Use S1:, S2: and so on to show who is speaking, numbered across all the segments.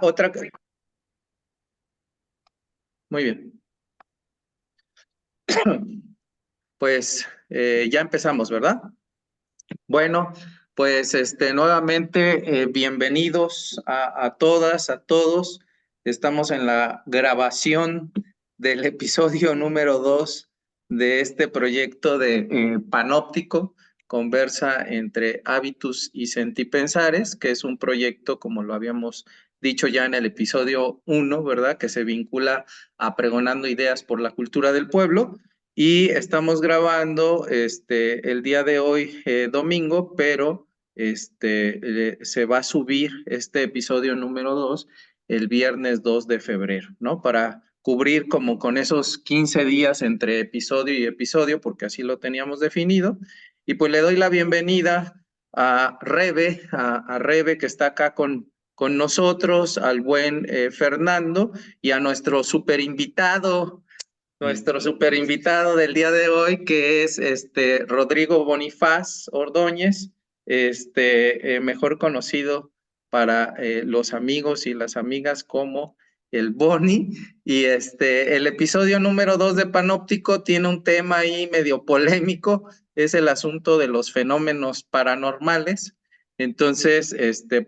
S1: Otra. Muy bien. Pues ya empezamos, ¿verdad? Bueno, pues nuevamente bienvenidos a todas, a todos. Estamos en la grabación del episodio número 2 de este proyecto de Panóptico, conversa entre hábitus y sentipensares, que es un proyecto, como lo habíamos dicho ya en el episodio 1, ¿verdad? Que se vincula a Pregonando Ideas por la Cultura del Pueblo. Y estamos grabando el día de hoy, domingo, pero se va a subir este episodio número 2 el viernes 2 de febrero, ¿no? Para cubrir como con esos 15 días entre episodio y episodio, porque así lo teníamos definido. Y pues le doy la bienvenida a Rebe, a Rebe que está acá con nosotros, al buen Fernando y a nuestro super invitado, nuestro super invitado del día de hoy, que es Rodrigo Bonifaz Ordóñez, mejor conocido para los amigos y las amigas como el Boni. Y el episodio número 2 de Panóptico tiene un tema ahí medio polémico, es el asunto de los fenómenos paranormales. Entonces,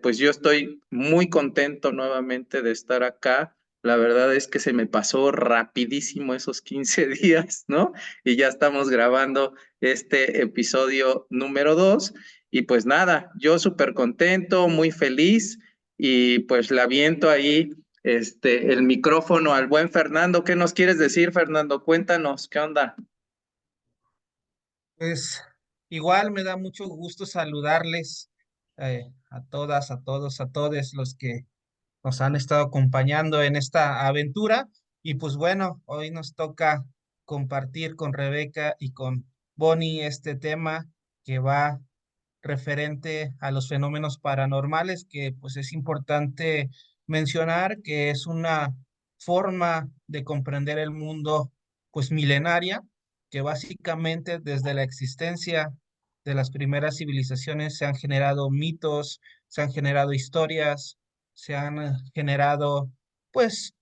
S1: pues yo estoy muy contento nuevamente de estar acá. La verdad es que se me pasó rapidísimo esos 15 días, ¿no? Y ya estamos grabando este episodio número 2. Y pues nada, yo súper contento, muy feliz. Y pues le aviento ahí el micrófono al buen Fernando. ¿Qué nos quieres decir, Fernando? Cuéntanos, ¿qué onda?
S2: Pues igual me da mucho gusto saludarles a todas, a todos, a todos los que nos han estado acompañando en esta aventura. Y pues bueno, hoy nos toca compartir con Rebeca y con Bonnie este tema que va referente a los fenómenos paranormales, que pues es importante mencionar que es una forma de comprender el mundo pues milenaria, que básicamente desde la existencia de las primeras civilizaciones se han generado mitos, se han generado historias, se han generado pues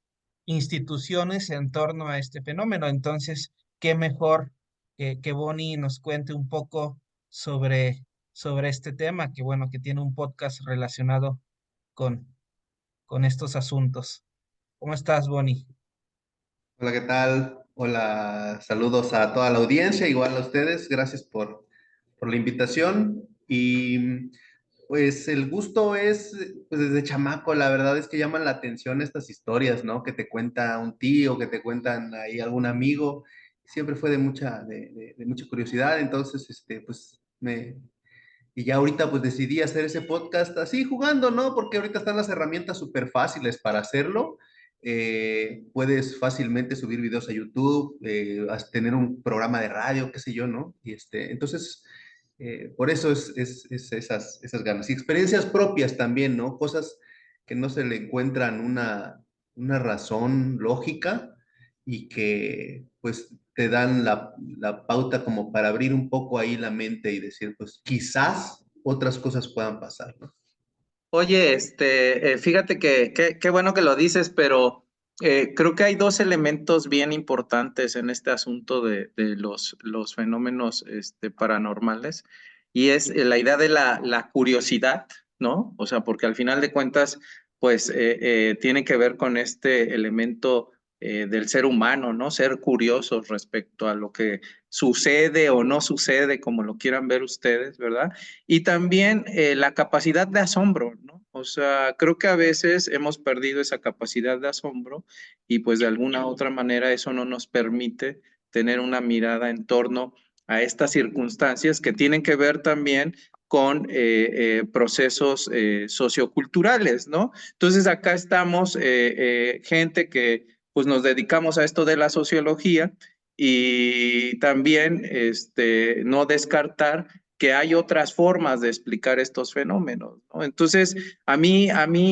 S2: instituciones en torno a este fenómeno. Entonces, qué mejor que Bonnie nos cuente un poco sobre este tema, que bueno, que tiene un podcast relacionado con, con estos asuntos. ¿Cómo estás, Bonnie?
S3: Hola, ¿qué tal? Hola, saludos a toda la audiencia, igual a ustedes, gracias por la invitación. Y pues el gusto es, pues desde chamaco, la verdad es que llaman la atención estas historias, ¿no? Que te cuenta un tío, que te cuentan ahí algún amigo. Siempre fue de mucha curiosidad, entonces, y ya ahorita pues decidí hacer ese podcast así jugando, ¿no? Porque ahorita están las herramientas súper fáciles para hacerlo. Puedes fácilmente subir videos a YouTube, tener un programa de radio, qué sé yo, ¿no? Y entonces, por eso es esas ganas. Y experiencias propias también, ¿no? Cosas que no se le encuentran una razón lógica y que pues te dan la pauta como para abrir un poco ahí la mente y decir, pues quizás otras cosas puedan pasar, ¿no?
S1: Oye, fíjate que qué bueno que lo dices, pero creo que hay dos elementos bien importantes en este asunto de los fenómenos paranormales, y es la idea de la curiosidad, ¿no? O sea, porque al final de cuentas, pues tiene que ver con este elemento del ser humano, ¿no? Ser curiosos respecto a lo que sucede o no sucede, como lo quieran ver ustedes, ¿verdad? Y también la capacidad de asombro, ¿no? O sea, creo que a veces hemos perdido esa capacidad de asombro y pues de alguna u otra manera eso no nos permite tener una mirada en torno a estas circunstancias que tienen que ver también con procesos socioculturales, ¿no? Entonces acá estamos gente que pues nos dedicamos a esto de la sociología y también no descartar que hay otras formas de explicar estos fenómenos, ¿no? Entonces, a mí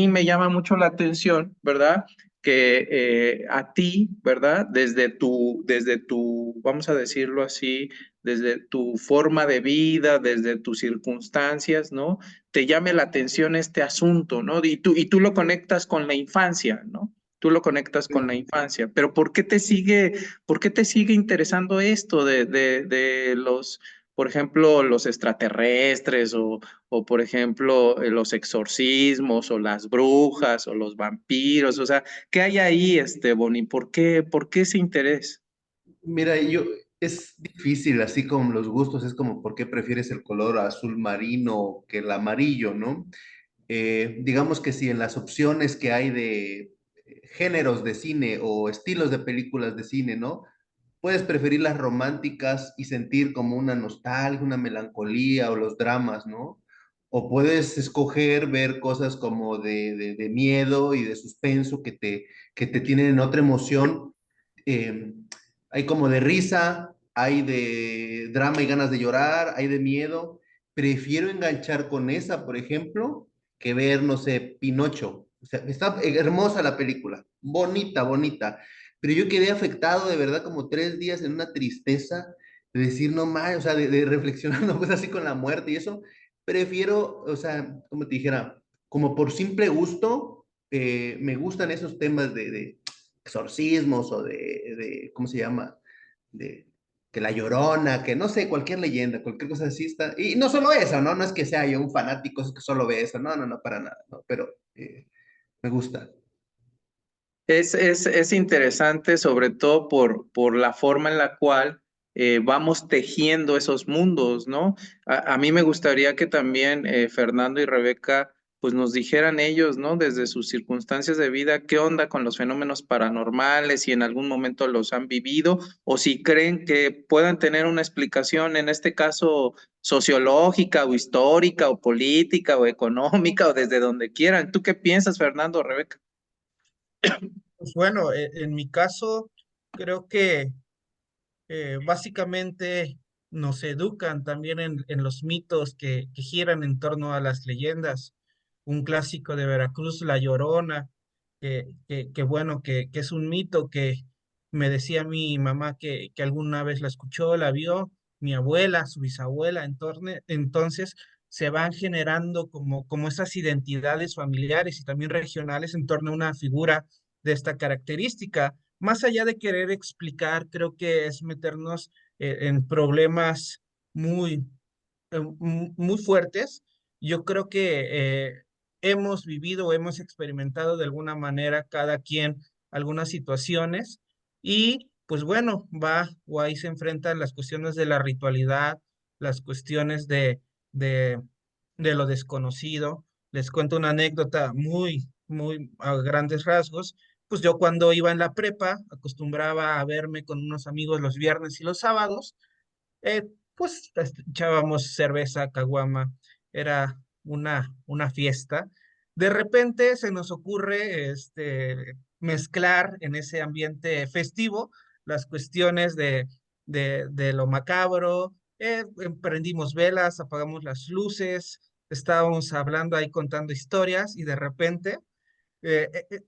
S1: me llama mucho la atención, ¿verdad? Que a ti, ¿verdad? Desde tu, vamos a decirlo así, desde tu forma de vida, desde tus circunstancias, ¿no? Te llame la atención este asunto, ¿no? Y tú lo conectas con la infancia, ¿no? Tú lo conectas con la infancia, pero por qué te sigue interesando esto de los, por ejemplo, los extraterrestres o por ejemplo, los exorcismos o las brujas o los vampiros? O sea, ¿qué hay ahí, Bonnie? Por qué ese interés?
S3: Mira, es difícil, así como los gustos, es como por qué prefieres el color azul marino que el amarillo, ¿no? Digamos que si en las opciones que hay de géneros de cine o estilos de películas de cine, ¿no? Puedes preferir las románticas y sentir como una nostalgia, una melancolía o los dramas, ¿no? O puedes escoger ver cosas como de miedo y de suspenso que te tienen otra emoción. eh, Hay como de risa, hay de drama y ganas de llorar, hay de miedo. Prefiero enganchar con esa, por ejemplo, que ver, no sé, Pinocho. O sea, está hermosa la película, bonita, bonita. Pero yo quedé afectado de verdad como 3 días en una tristeza de decir no más, o sea, de reflexionando pues así con la muerte y eso. Prefiero, o sea, como te dijera, como por simple gusto, me gustan esos temas de exorcismos o ¿cómo se llama? De que La Llorona, que no sé, cualquier leyenda, cualquier cosa así está. Y no solo eso, ¿no? No es que sea yo un fanático que solo ve eso, no, no, no, para nada, ¿no? Pero me gusta.
S1: Es interesante, sobre todo por la forma en la cual vamos tejiendo esos mundos, ¿no? A mí me gustaría que también Fernando y Rebeca, pues nos dijeran ellos, ¿no? Desde sus circunstancias de vida, qué onda con los fenómenos paranormales, si en algún momento los han vivido o si creen que puedan tener una explicación, en este caso sociológica o histórica o política o económica o desde donde quieran. ¿Tú qué piensas, Fernando o Rebeca?
S2: Pues bueno, en mi caso, creo que básicamente nos educan también en los mitos que giran en torno a las leyendas. Un clásico de Veracruz, La Llorona, que bueno, que es un mito que me decía mi mamá que alguna vez la escuchó, la vio, mi abuela, su bisabuela, entonces se van generando como esas identidades familiares y también regionales en torno a una figura de esta característica. Más allá de querer explicar, creo que es meternos en problemas muy, muy fuertes. Yo creo que hemos vivido o hemos experimentado de alguna manera cada quien algunas situaciones y pues bueno, va o ahí se enfrentan las cuestiones de la ritualidad, las cuestiones de, de lo desconocido. Les cuento una anécdota muy a grandes rasgos. Pues yo cuando iba en la prepa acostumbraba a verme con unos amigos los viernes y los sábados, eh, pues echábamos cerveza, caguama, era una fiesta. De repente se nos ocurre mezclar en ese ambiente festivo las cuestiones de lo macabro, prendimos velas, apagamos las luces, estábamos hablando ahí contando historias y de repente eh, eh, eh,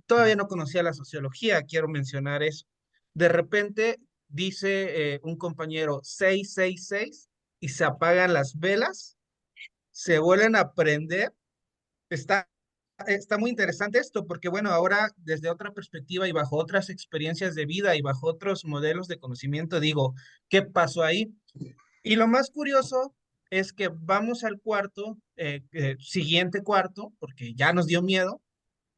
S2: todavía no conocía la sociología, quiero mencionar eso. De repente dice un compañero 666 y se apagan las velas, se vuelven a prender. Está, está muy interesante esto porque, bueno, ahora desde otra perspectiva y bajo otras experiencias de vida y bajo otros modelos de conocimiento, digo, ¿qué pasó ahí? Y lo más curioso es que vamos al cuarto, siguiente cuarto, porque ya nos dio miedo.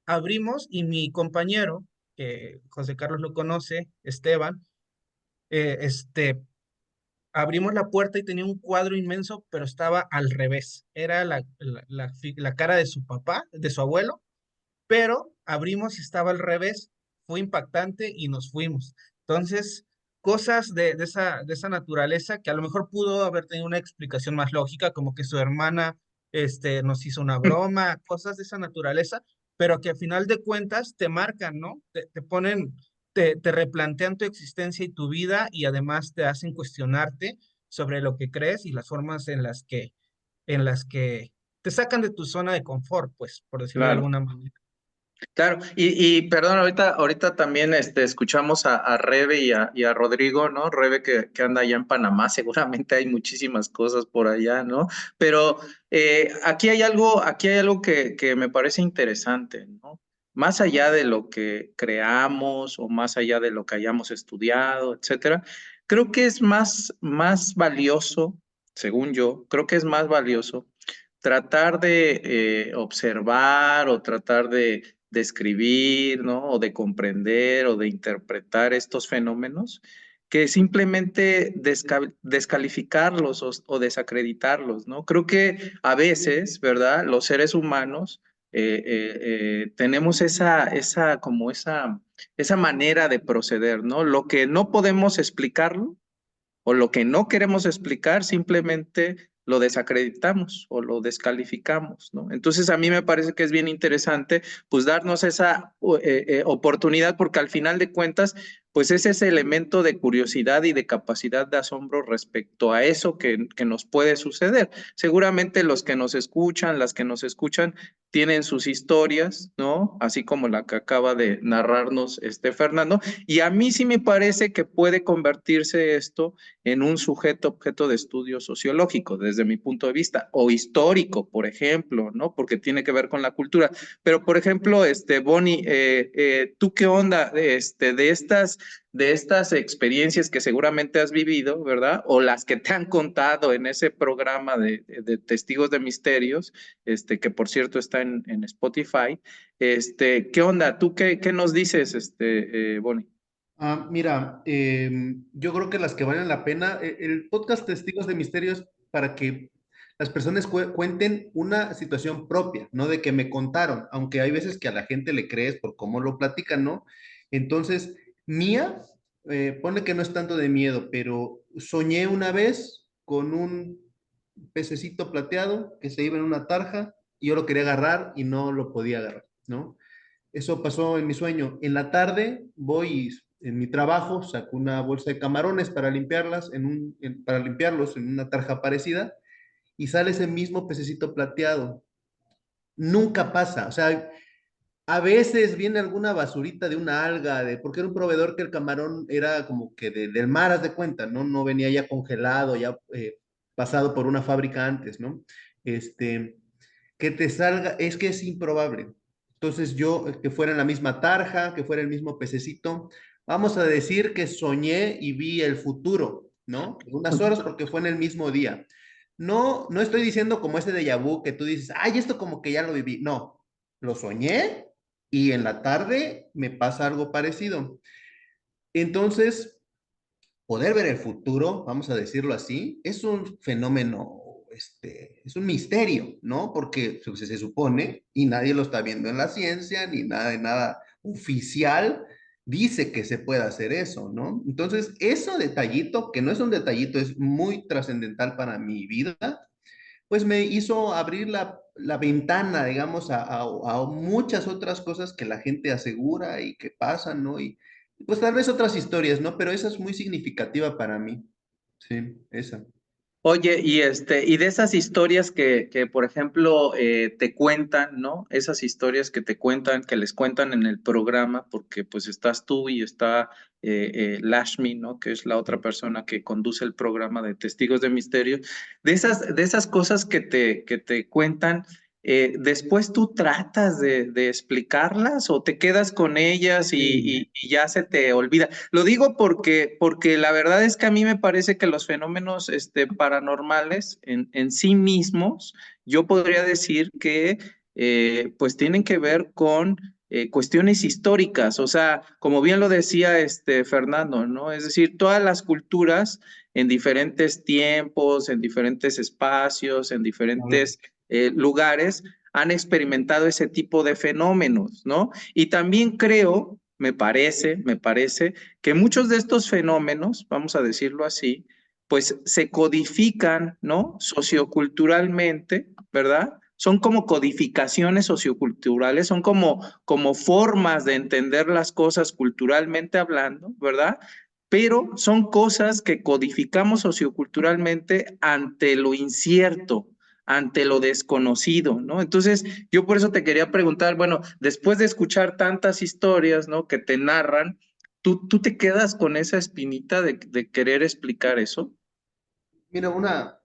S2: Abrimos y mi compañero, que José Carlos lo conoce, Esteban, eh, este, abrimos la puerta y tenía un cuadro inmenso, pero estaba al revés. Era la cara de su papá, de su abuelo, pero abrimos y estaba al revés. Fue impactante y nos fuimos. Entonces, cosas de esa naturaleza que a lo mejor pudo haber tenido una explicación más lógica, como que su hermana nos hizo una broma, cosas de esa naturaleza, pero que a final de cuentas te marcan, ¿no? Te ponen, te replantean tu existencia y tu vida y además te hacen cuestionarte sobre lo que crees y las formas en las que te sacan de tu zona de confort, pues, por decirlo de
S1: Claro.
S2: alguna manera.
S1: Claro, y perdón, ahorita también escuchamos a Rebe y a Rodrigo, ¿no? Rebe que anda allá en Panamá, seguramente hay muchísimas cosas por allá, ¿no? Pero aquí hay algo que me parece interesante, ¿no? Más allá de lo que creamos o más allá de lo que hayamos estudiado, etcétera, creo que es más valioso, según yo, creo que es más valioso tratar de observar o tratar de escribir, ¿no? O de comprender o de interpretar estos fenómenos, que simplemente descalificarlos o desacreditarlos, ¿no? Creo que a veces, ¿verdad? Los seres humanos tenemos esa manera de proceder, ¿no? Lo que no podemos explicarlo o lo que no queremos explicar, simplemente lo desacreditamos o lo descalificamos, ¿no? Entonces a mí me parece que es bien interesante pues darnos esa oportunidad porque al final de cuentas pues es ese elemento de curiosidad y de capacidad de asombro respecto a eso que nos puede suceder. Seguramente los que nos escuchan, las que nos escuchan, tienen sus historias, ¿no? Así como la que acaba de narrarnos Fernando. Y a mí sí me parece que puede convertirse esto en un sujeto objeto de estudio sociológico, desde mi punto de vista, o histórico, por ejemplo, ¿no? Porque tiene que ver con la cultura. Pero, por ejemplo, Bonnie, ¿tú qué onda de estas experiencias que seguramente has vivido, ¿verdad? O las que te han contado en ese programa de Testigos de Misterios, que por cierto está en Spotify. ¿Qué onda? ¿Tú qué nos dices, Bonnie?
S3: Mira, yo creo que las que valen la pena, el podcast Testigos de Misterios para que las personas cuenten una situación propia, no de que me contaron, aunque hay veces que a la gente le crees por cómo lo platican, ¿no? Entonces, mía, pone que no es tanto de miedo, pero soñé una vez con un pececito plateado que se iba en una tarja y yo lo quería agarrar y no lo podía agarrar, ¿no? Eso pasó en mi sueño. En la tarde voy en mi trabajo, saco una bolsa de camarones para limpiarlas para limpiarlos en una tarja parecida y sale ese mismo pececito plateado. Nunca pasa, o sea, a veces viene alguna basurita de una alga, porque era un proveedor que el camarón era como que del mar, haz de cuenta, ¿no? No venía ya congelado, ya pasado por una fábrica antes, ¿no? Este, que te salga, es que es improbable. Entonces yo, que fuera en la misma tarja, que fuera el mismo pececito, vamos a decir que soñé y vi el futuro, ¿no? En unas horas porque fue en el mismo día. No, no estoy diciendo como ese déjà vu que tú dices, ay, esto como que ya lo viví. No, lo soñé y en la tarde me pasa algo parecido. Entonces, poder ver el futuro, vamos a decirlo así, es un fenómeno, es un misterio, ¿no? Porque se supone, y nadie lo está viendo en la ciencia, ni nada de nada oficial, dice que se puede hacer eso, ¿no? Entonces, eso detallito, que no es un detallito, es muy trascendental para mi vida, pues me hizo abrir la ventana, digamos, a muchas otras cosas que la gente asegura y que pasan, ¿no? Y pues tal vez otras historias, ¿no? Pero esa es muy significativa para mí. Sí, esa.
S1: Oye, y de esas historias que por ejemplo, te cuentan, ¿no? Esas historias que te cuentan, que les cuentan en el programa, porque pues estás tú y está Lashmi, ¿no? Que es la otra persona que conduce el programa de Testigos de Misterio. De esas cosas que te cuentan, después tú tratas de explicarlas o te quedas con ellas
S3: Sí.
S1: y ya se te olvida. Lo digo porque la verdad es que a mí me parece que los fenómenos paranormales en sí mismos, yo podría decir que pues tienen que ver con cuestiones históricas, o sea, como bien lo decía Fernando, ¿no? Es decir, todas las culturas en diferentes tiempos, en diferentes espacios, en
S3: Claro.
S1: diferentes lugares, han experimentado ese tipo de fenómenos, ¿no? Y también creo, me parece que muchos de estos fenómenos, vamos a decirlo así, pues se codifican, ¿no? Socioculturalmente, ¿verdad? Son como codificaciones socioculturales, son como formas de entender las cosas culturalmente hablando, ¿verdad? Pero son cosas que codificamos socioculturalmente ante lo incierto, ante lo desconocido, ¿no? Entonces, yo por eso te quería preguntar, bueno, después de escuchar tantas historias, ¿no? Que te narran, ¿tú te quedas con esa espinita de querer explicar eso?
S3: Mira,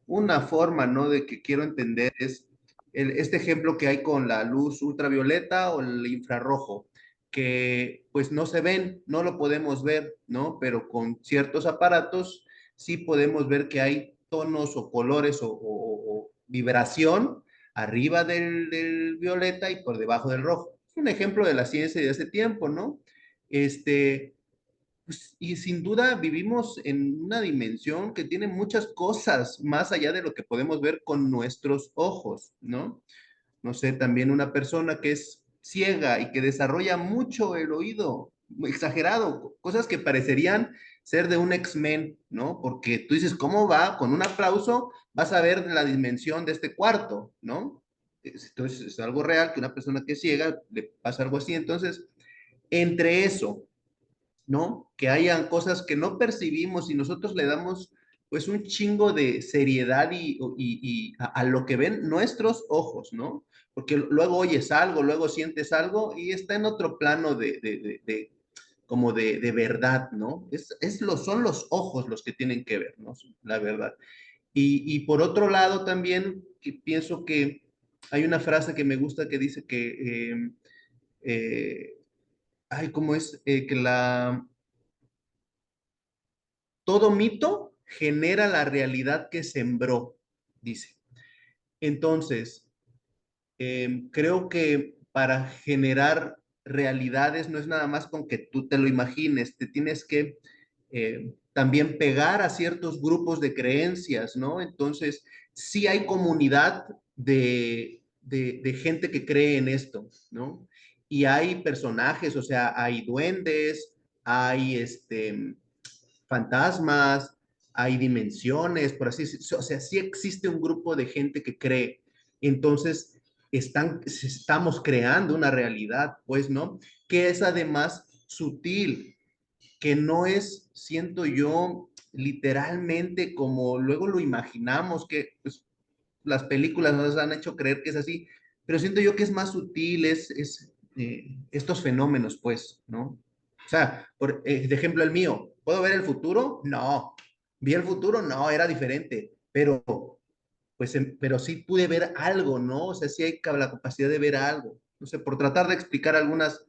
S3: una forma, ¿no? De que quiero entender es este ejemplo que hay con la luz ultravioleta o el infrarrojo, que pues no se ven, no lo podemos ver, ¿no? Pero con ciertos aparatos sí podemos ver que hay tonos o colores o vibración arriba del violeta y por debajo del rojo. Es un ejemplo de la ciencia de hace tiempo, ¿no? Este, pues, y sin duda vivimos en una dimensión que tiene muchas cosas más allá de lo que podemos ver con nuestros ojos, ¿no? No sé, también una persona que es ciega y que desarrolla mucho el oído, exagerado, cosas que parecerían ser de un X-Men, ¿no? Porque tú dices, ¿cómo va? Con un aplauso vas a ver la dimensión de este cuarto, ¿no? Entonces es algo real que una persona que es ciega le pasa algo así. Entonces, entre eso, ¿no? Que hayan cosas que no percibimos y nosotros le damos pues un chingo de seriedad y a lo que ven nuestros ojos, ¿no? Porque luego oyes algo, luego sientes algo y está en otro plano de como de verdad, ¿no? Son los ojos los que tienen que ver, ¿no? La verdad. Y por otro lado también que pienso que hay una frase que me gusta que dice que, ay, ¿cómo es? Que todo mito genera la realidad que sembró, dice. Entonces, creo que para generar realidades no es nada más con que tú te lo imagines, te tienes que también pegar a ciertos grupos de creencias, ¿no? Entonces, sí hay comunidad de gente que cree en esto, ¿no? Y hay personajes, o sea, hay duendes, hay fantasmas, hay dimensiones, por así decirlo. O sea, sí existe un grupo de gente que cree. Entonces, estamos creando una realidad, pues, ¿no? Que es además sutil, que no es, siento yo, literalmente como luego lo imaginamos, que pues, las películas nos han hecho creer que es así, pero siento yo que es más sutil, estos fenómenos, pues, ¿no? O sea, de ejemplo el mío, ¿puedo ver el futuro? No. ¿Vi el futuro? No, era diferente, pero, pues, pero sí pude ver algo, ¿no? O sea, sí hay la capacidad de ver algo. No sé, por tratar de explicar algunas,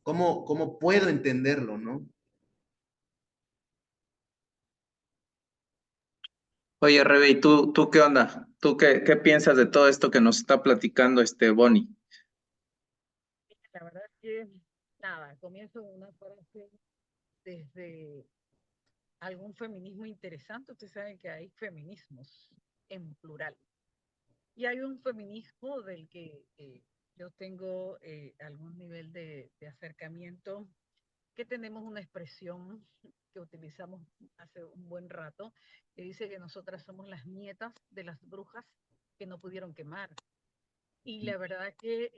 S3: cómo puedo entenderlo, ¿no?
S1: Oye, Rebe, ¿y tú qué onda? ¿Tú qué piensas de todo esto que nos está platicando este Bonnie?
S4: La verdad que, nada, comienzo con una frase desde algún feminismo interesante. Ustedes saben que hay feminismos en plural. Y hay un feminismo del que yo tengo algún nivel de acercamiento, que tenemos una expresión que utilizamos hace un buen rato, que dice que nosotras somos las nietas de las brujas que no pudieron quemar. Y la verdad que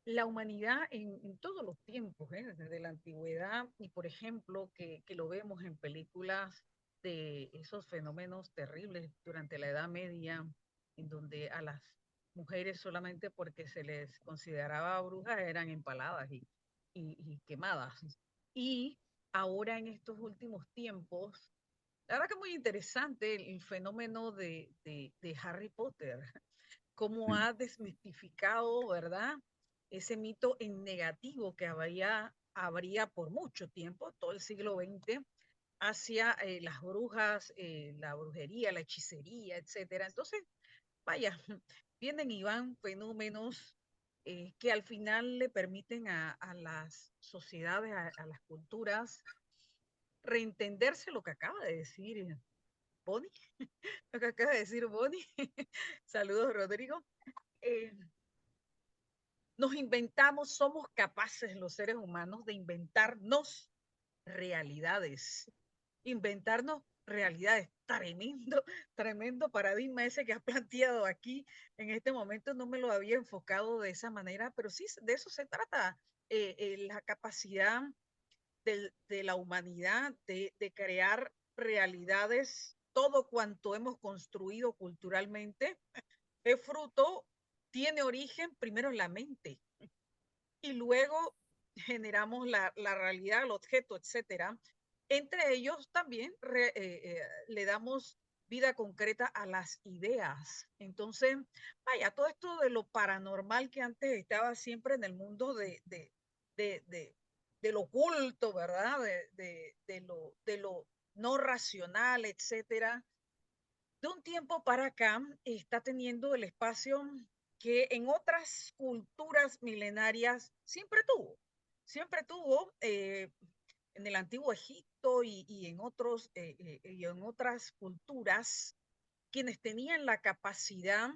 S4: la humanidad en todos los tiempos, desde la antigüedad, y por ejemplo, que lo vemos en películas de esos fenómenos terribles durante la Edad Media, en donde a las mujeres solamente porque se les consideraba brujas eran empaladas y quemadas. Y ahora en estos últimos tiempos, la verdad que es muy interesante el fenómeno de Harry Potter, cómo ha desmistificado, ¿verdad? Ese mito en negativo que habría por mucho tiempo, todo el siglo XX, hacia las brujas, la brujería, la hechicería, etcétera. Entonces, vaya, vienen y van fenómenos que al final le permiten a las sociedades, a las culturas, reentenderse lo que acaba de decir Bonnie, lo que acaba de decir Bonnie. Saludos, Rodrigo. Eh, Nos inventamos, somos capaces los seres humanos de inventarnos realidades, inventarnos realidades. Tremendo, tremendo paradigma ese que has planteado aquí. En este momento no me lo había enfocado de esa manera, pero sí, de eso se trata. La capacidad de la humanidad de crear realidades todo cuanto hemos construido culturalmente es tiene origen primero en la mente y luego generamos la realidad, el objeto, etcétera. Entre ellos también le damos vida concreta a las ideas. Entonces, vaya, todo esto de lo paranormal que antes estaba siempre en el mundo de lo oculto, ¿verdad? De lo no racional, etcétera. De un tiempo para acá está teniendo el espacio que en otras culturas milenarias siempre tuvo en el antiguo Egipto y en otras culturas, quienes tenían la capacidad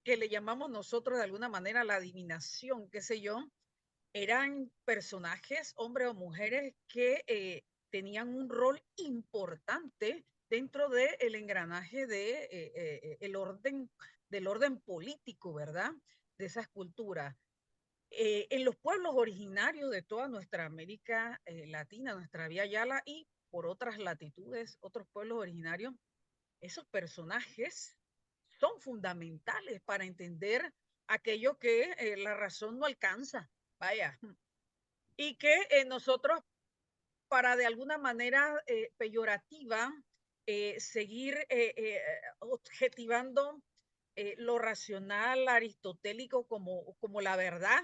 S4: que le llamamos nosotros de alguna manera la adivinación, qué sé yo, eran personajes, hombres o mujeres, que tenían un rol importante dentro del engranaje del orden político, ¿verdad? De esas culturas. En los pueblos originarios de toda nuestra América Latina, nuestra Vía Yala y por otras latitudes, otros pueblos originarios, esos personajes son fundamentales para entender aquello que la razón no alcanza, vaya, y que nosotros para de alguna manera peyorativa seguir objetivando lo racional aristotélico como la verdad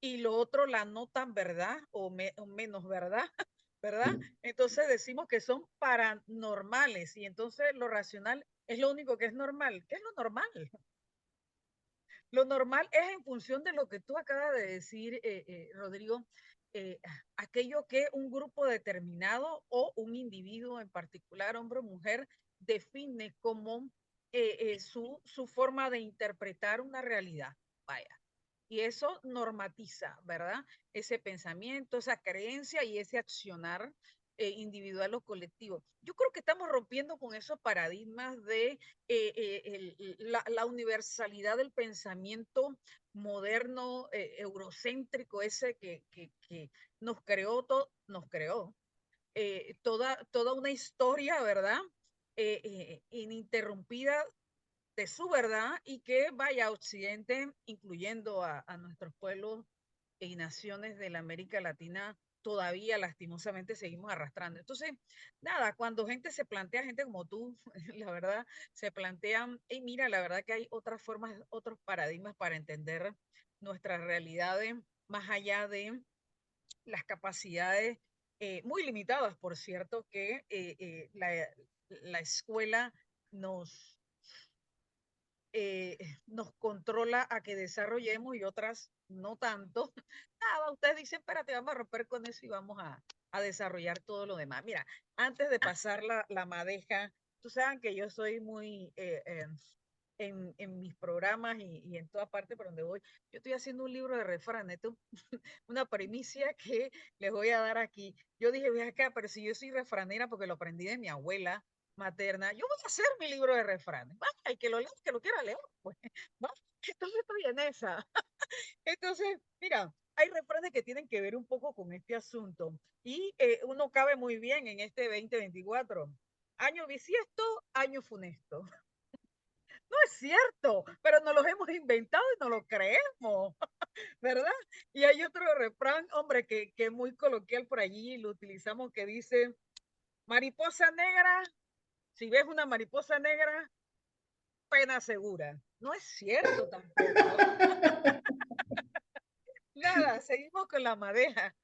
S4: y lo otro la no tan verdad o menos verdad, ¿verdad? Entonces decimos que son paranormales y entonces lo racional es lo único que es normal. ¿Qué es lo normal? Lo normal es en función de lo que tú acabas de decir, Rodrigo, aquello que un grupo determinado o un individuo en particular, hombre o mujer, define como su forma de interpretar una realidad. Vaya. Y eso normatiza, ¿verdad? Ese pensamiento, esa creencia y ese accionar individual o colectivo. Yo creo que estamos rompiendo con esos paradigmas de la universalidad del pensamiento moderno, eurocéntrico, ese que nos creó, toda una historia, ¿verdad? Ininterrumpida de su verdad y que vaya a Occidente, incluyendo a nuestros pueblos y naciones de la América Latina, todavía lastimosamente seguimos arrastrando. Entonces, nada, cuando gente se plantea, gente como tú, la verdad, se plantean, y mira, la verdad que hay otras formas, otros paradigmas para entender nuestras realidades, más allá de las capacidades muy limitadas, por cierto, que la escuela nos nos controla a que desarrollemos y otras no tanto. Nada, ustedes dicen, espérate, vamos a romper con eso y vamos a desarrollar todo lo demás. Mira, antes de pasar la madeja, tú saben que yo soy muy en mis programas y en toda parte por donde voy, yo estoy haciendo un libro de refranes, una primicia que les voy a dar aquí. Yo dije, ve acá, pero si yo soy refranera porque lo aprendí de mi abuela materna, yo voy a hacer mi libro de refranes. Vaya, y que lo lea, que lo quiera leer, pues. Entonces estoy en esa. Entonces, mira, hay refranes que tienen que ver un poco con este asunto y uno cabe muy bien en este 2024. Año bisiesto, año funesto. No es cierto, pero nos los hemos inventado y no lo creemos, ¿verdad? Y hay otro refrán, hombre, que es muy coloquial por allí, lo utilizamos, que dice, mariposa negra, si ves una mariposa negra, pena segura. No es cierto tampoco. Nada, seguimos con la madeja.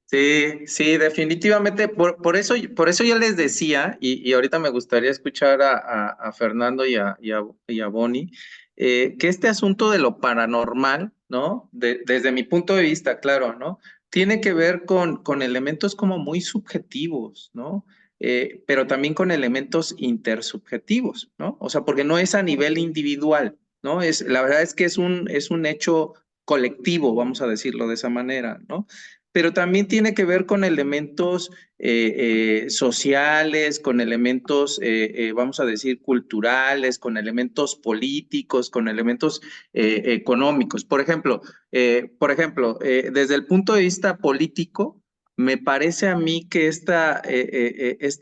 S1: Sí, sí, definitivamente. Por eso yo les decía, y ahorita me gustaría escuchar a Fernando y a Bonnie, que este asunto de lo paranormal, ¿no? Desde mi punto de vista, claro, ¿no? Tiene que ver con elementos como muy subjetivos, ¿no? Pero también con elementos intersubjetivos, ¿no? O sea, porque no es a nivel individual, ¿no? La verdad es que es un hecho colectivo, vamos a decirlo de esa manera, ¿no? Pero también tiene que ver con elementos sociales, con elementos, vamos a decir, culturales, con elementos políticos, con elementos económicos. Por ejemplo, desde el punto de vista político, me parece a mí que esta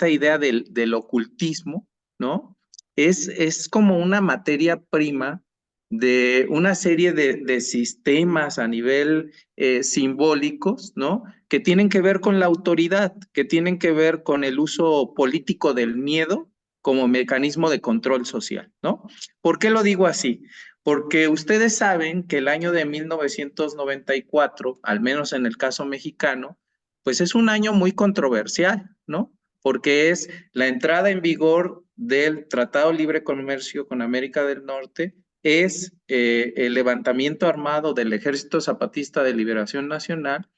S1: idea del ocultismo, ¿no? Es como una materia prima de una serie de sistemas a nivel simbólicos, ¿no? Que tienen que ver con la autoridad, que tienen que ver con el uso político del miedo como mecanismo de control social, ¿no? ¿Por qué lo digo así? Porque ustedes saben que el año de 1994, al menos en el caso mexicano, pues es un año muy controversial, ¿no? Porque es la entrada en vigor del Tratado de Libre Comercio con América del Norte, es el levantamiento armado del Ejército Zapatista de Liberación Nacional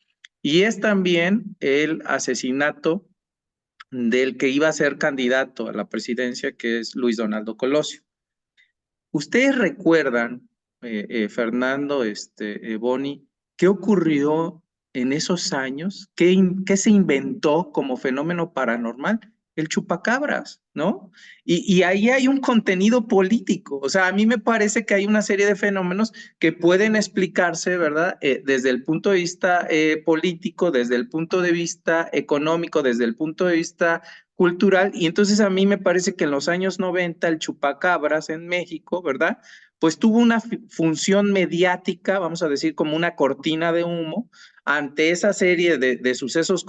S1: y es también el asesinato del que iba a ser candidato a la presidencia, que es Luis Donaldo Colosio. ¿Ustedes recuerdan, Fernando, Boni, qué ocurrió en esos años? ¿Qué se inventó como fenómeno paranormal? El chupacabras, ¿no? Y ahí hay un contenido político. O sea, a mí me parece que hay una serie de fenómenos que pueden explicarse, ¿verdad? Desde el punto de vista político, desde el punto de vista económico, desde el punto de vista cultural, y entonces a mí me parece que en los años 90 el chupacabras en México, ¿verdad? Pues tuvo una función mediática, vamos a decir, como una cortina de humo ante esa serie de sucesos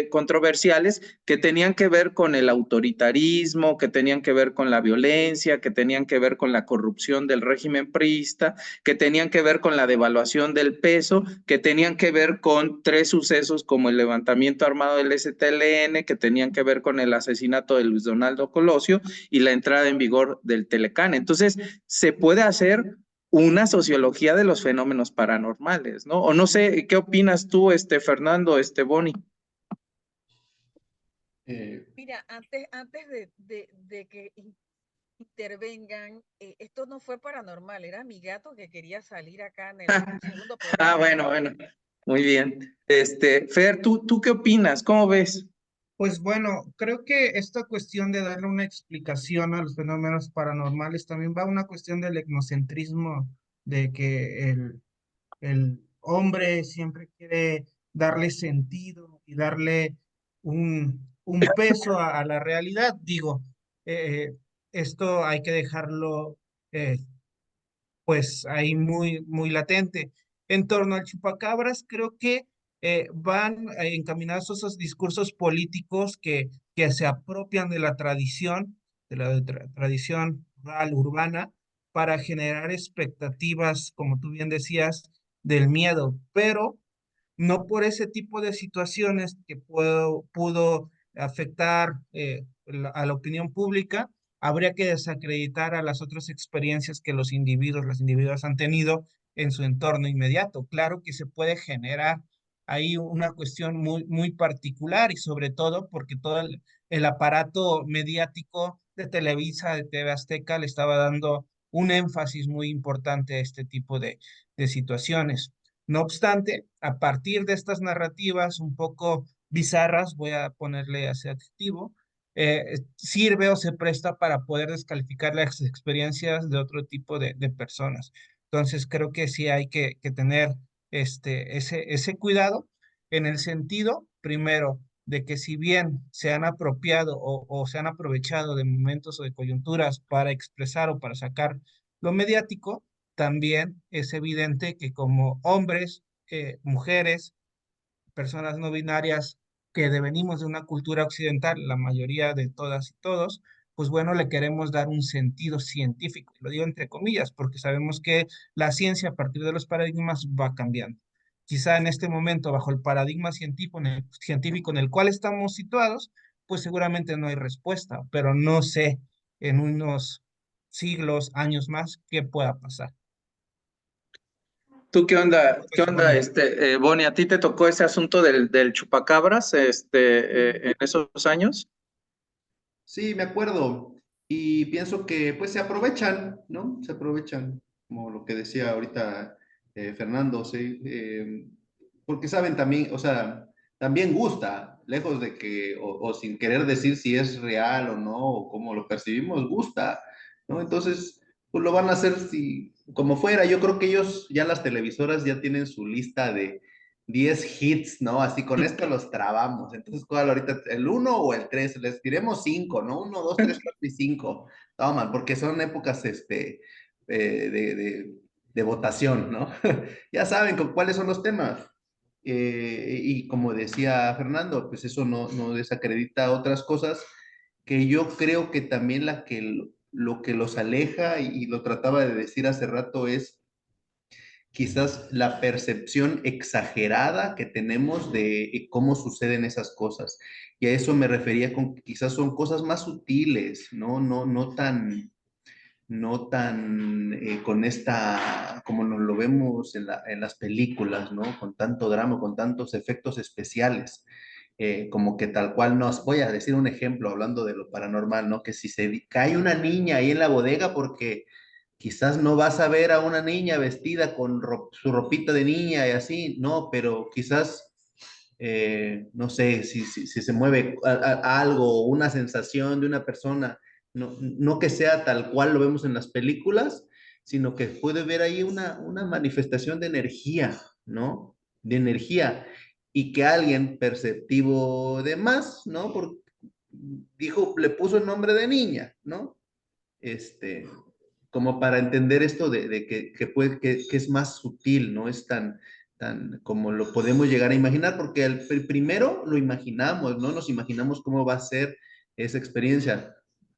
S1: controversiales que tenían que ver con el autoritarismo, que tenían que ver con la violencia, que tenían que ver con la corrupción del régimen priista, que tenían que ver con la devaluación del peso, que tenían que ver con tres sucesos como el levantamiento armado del STLN, que tenían que ver con el asesinato de Luis Donaldo Colosio y la entrada en vigor del Telecán. Entonces, se puede hacer una sociología de los fenómenos paranormales, ¿no? O no sé, ¿qué opinas tú, Fernando, Boni?
S4: Mira, antes de que intervengan, esto no fue paranormal, era mi gato que quería salir acá en el segundo programa.
S1: Bueno, muy bien. Fer, ¿tú qué opinas? ¿Cómo ves?
S2: Pues bueno, creo que esta cuestión de darle una explicación a los fenómenos paranormales también va a una cuestión del etnocentrismo, de que el hombre siempre quiere darle sentido y darle un peso a la realidad. Digo, esto hay que dejarlo pues ahí muy latente. En torno al chupacabras, creo que van encaminados esos discursos políticos que se apropian de la tradición, de la tradición rural, urbana, para generar expectativas, como tú bien decías, del miedo, pero no por ese tipo de situaciones que pudo afectar a la opinión pública, habría que desacreditar a las otras experiencias que las individuos han tenido en su entorno inmediato. Claro que se puede generar ahí una cuestión muy particular y sobre todo porque todo el aparato mediático de Televisa, de TV Azteca, le estaba dando un énfasis muy importante a este tipo de situaciones. No obstante, a partir de estas narrativas un poco bizarras, voy a ponerle ese adjetivo, sirve o se presta para poder descalificar las experiencias de otro tipo de personas. Entonces, creo que sí hay que tener ese cuidado en el sentido, primero, de que si bien se han apropiado o se han aprovechado de momentos o de coyunturas para expresar o para sacar lo mediático, también es evidente que como hombres, mujeres, personas no binarias que devenimos de una cultura occidental, la mayoría de todas y todos, pues bueno, le queremos dar un sentido científico. Lo digo entre comillas, porque sabemos que la ciencia a partir de los paradigmas va cambiando. Quizá en este momento, bajo el paradigma científico en el cual estamos situados, pues seguramente no hay respuesta, pero no sé en unos siglos, años más, qué pueda pasar.
S1: ¿Tú qué onda,
S2: Pues bueno,
S1: Boni? ¿A ti te tocó ese asunto del chupacabras, en esos años?
S3: Sí, me acuerdo. Y pienso que pues se aprovechan, ¿no? Se aprovechan, como lo que decía ahorita Fernando, sí. Porque saben también, o sea, también gusta, lejos de que, o sin querer decir si es real o no, o cómo lo percibimos, gusta, ¿no? Entonces, pues lo van a hacer si, como fuera. Yo creo que ellos, ya las televisoras ya tienen su lista 10 hits, ¿no? Así con esto los trabamos. Entonces, ¿cuál ahorita? ¿El 1 o el 3? Les diremos 5, ¿no? 1, 2, 3, 4 y 5. Toman, porque son épocas de votación, ¿no? Ya saben cuáles son los temas. Y como decía Fernando, pues eso no desacredita otras cosas que yo creo que también lo que los aleja, y lo trataba de decir hace rato, es quizás la percepción exagerada que tenemos de cómo suceden esas cosas. Y a eso me refería con que quizás son cosas más sutiles, no tan con esta, como nos lo vemos en las películas, ¿no? Con tanto drama, con tantos efectos especiales. Como que tal cual nos, voy a decir un ejemplo hablando de lo paranormal, ¿no? Que si se cae una niña ahí en la bodega porque quizás no vas a ver a una niña vestida con su ropita de niña y así, no, pero quizás, no sé, si se mueve algo, una sensación de una persona, no que sea tal cual lo vemos en las películas, sino que puede ver ahí una manifestación de energía, ¿no? De energía. Y que alguien perceptivo de más, ¿no? Dijo, le puso el nombre de niña, ¿no? Este, como para entender esto de que es más sutil, no es tan como lo podemos llegar a imaginar, porque el primero lo imaginamos, ¿no? Nos imaginamos cómo va a ser esa experiencia.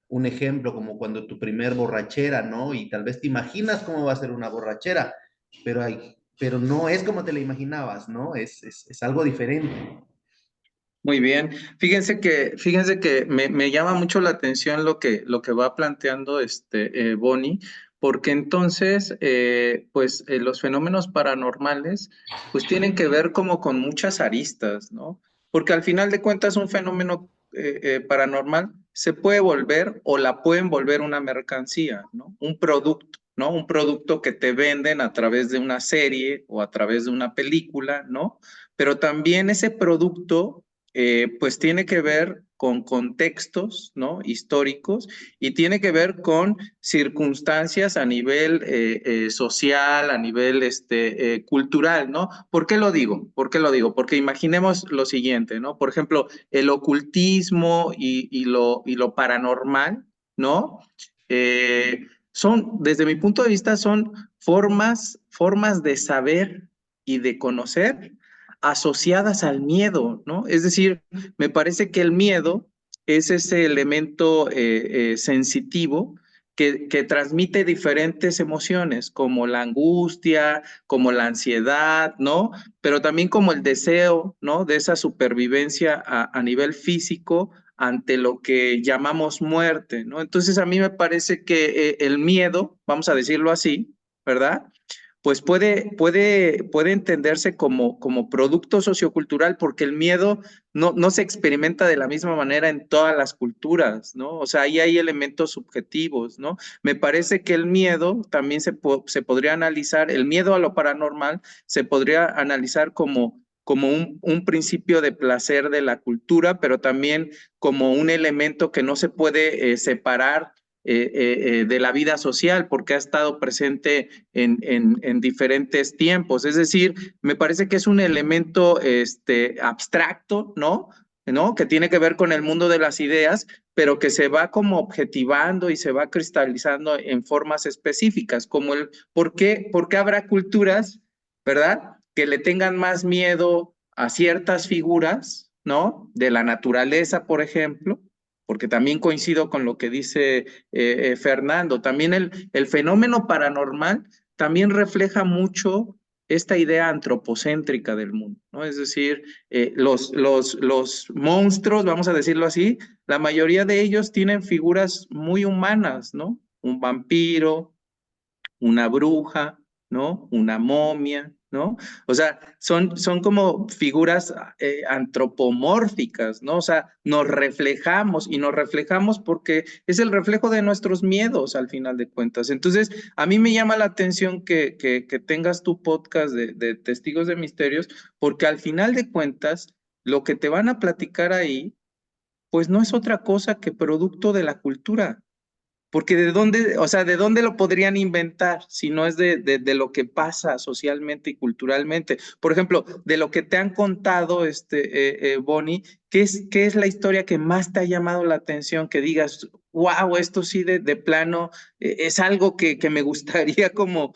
S3: Un ejemplo, como cuando tu primer borrachera, ¿no? Y tal vez te imaginas cómo va a ser una borrachera, pero no es como te la imaginabas, ¿no? Es algo diferente.
S1: Muy bien. Fíjense que me llama mucho la atención lo que va planteando Bonnie, porque entonces, pues los fenómenos paranormales, pues tienen que ver como con muchas aristas, ¿no? Porque al final de cuentas un fenómeno paranormal se puede volver o la pueden volver una mercancía, ¿no? Un producto, ¿no? Un producto que te venden a través de una serie o a través de una película, ¿no? Pero también ese producto pues tiene que ver con contextos, ¿no? Históricos y tiene que ver con circunstancias a nivel social, a nivel cultural, ¿no? ¿Por qué lo digo? ¿Por qué lo digo? Porque imaginemos lo siguiente, ¿no? Por ejemplo, el ocultismo y lo paranormal, ¿no? Desde mi punto de vista, son formas de saber y de conocer asociadas al miedo, ¿no? Es decir, me parece que el miedo es ese elemento sensitivo que transmite diferentes emociones, como la angustia, como la ansiedad, ¿no? Pero también como el deseo, ¿no? De esa supervivencia a nivel físico ante lo que llamamos muerte, ¿no? Entonces a mí me parece que el miedo, vamos a decirlo así, ¿verdad? Pues puede entenderse como producto sociocultural porque el miedo no se experimenta de la misma manera en todas las culturas, ¿no? O sea, ahí hay elementos subjetivos, ¿no? Me parece que el miedo también se podría analizar, el miedo a lo paranormal se podría analizar como un principio de placer de la cultura, pero también como un elemento que no se puede separar de la vida social porque ha estado presente en diferentes tiempos. Es decir, me parece que es un elemento abstracto, ¿no? ¿no? Que tiene que ver con el mundo de las ideas, pero que se va como objetivando y se va cristalizando en formas específicas, como ¿por qué habrá culturas, ¿verdad? Que le tengan más miedo a ciertas figuras, ¿no? De la naturaleza, por ejemplo, porque también coincido con lo que dice Fernando, también el fenómeno paranormal también refleja mucho esta idea antropocéntrica del mundo, ¿no? Es decir, los monstruos, vamos a decirlo así, la mayoría de ellos tienen figuras muy humanas, ¿no? Un vampiro, una bruja, ¿no? Una momia, ¿no? O sea, son como figuras antropomórficas, ¿no? O sea, nos reflejamos porque es el reflejo de nuestros miedos al final de cuentas. Entonces, a mí me llama la atención que tengas tu podcast de Testigos de Misterios, porque al final de cuentas, lo que te van a platicar ahí, pues no es otra cosa que producto de la cultura. porque de dónde, o sea, ¿de dónde lo podrían inventar si no es de lo que pasa socialmente y culturalmente? Por ejemplo, de lo que te han contado, Bonnie, qué es la historia que más te ha llamado la atención? Que digas, wow, esto sí de plano es algo que me gustaría como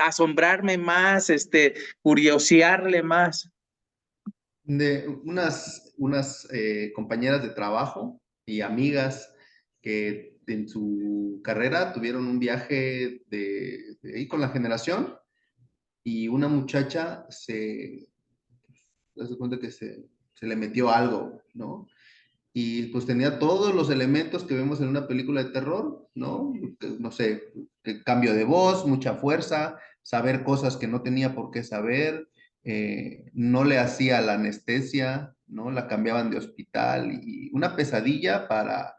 S1: asombrarme más, curiosearle más.
S3: De unas compañeras de trabajo y amigas que en su carrera tuvieron un viaje de ahí con la generación y una muchacha se cuenta que se le metió algo, ¿no? Y pues tenía todos los elementos que vemos en una película de terror, ¿no? No sé, cambio de voz, mucha fuerza, saber cosas que no tenía por qué saber, no le hacía la anestesia, ¿no? La cambiaban de hospital y una pesadilla para